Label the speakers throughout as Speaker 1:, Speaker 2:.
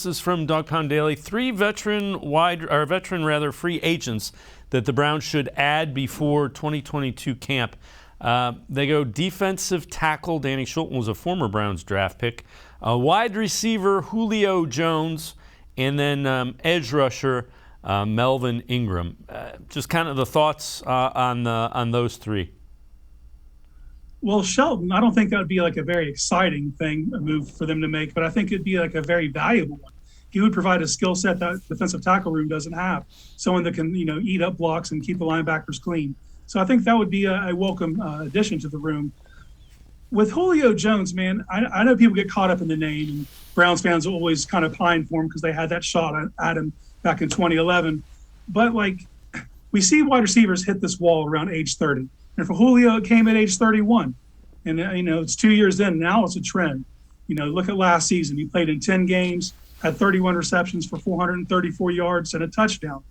Speaker 1: This is from Dawg Pound Daily. Three veteran free agents that the Browns should add before 2022 camp. They go defensive tackle. Danny Shelton was a former Browns draft pick. Wide receiver Julio Jones, and then edge rusher Melvin Ingram. Just kind of the thoughts on those three.
Speaker 2: Well, Shelton, I don't think that would be like a very exciting a move for them to make, but I think it'd be like a very valuable one. He would provide a skill set that defensive tackle room doesn't have. Someone that can, eat up blocks and keep the linebackers clean. So I think that would be a welcome addition to the room. With Julio Jones, man, I know people get caught up in the name, and Browns fans always kind of pine for him because they had that shot at him back in 2011. But we see wide receivers hit this wall around age 30. And for Julio, it came at age 31. And, it's 2 years in. Now it's a trend. Look at last season. He played in 10 games, had 31 receptions for 434 yards and a touchdown.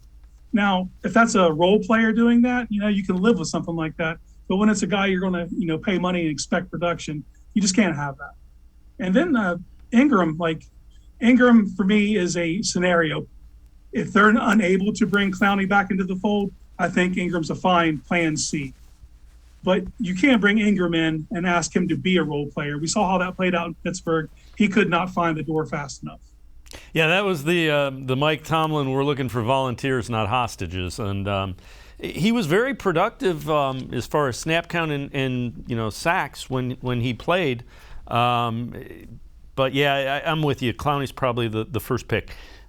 Speaker 2: Now, if that's a role player doing that, you can live with something like that. But when it's a guy you're going to, pay money and expect production, you just can't have that. And then Ingram for me is a scenario. If they're unable to bring Clowney back into the fold, I think Ingram's a fine plan C. But you can't bring Ingram in and ask him to be a role player. We saw how that played out in Pittsburgh. He could not find the door fast enough.
Speaker 1: Yeah, that was the Mike Tomlin, we're looking for volunteers, not hostages. And he was very productive as far as snap count and sacks when he played. But, yeah, I'm with you. Clowney's probably the first pick.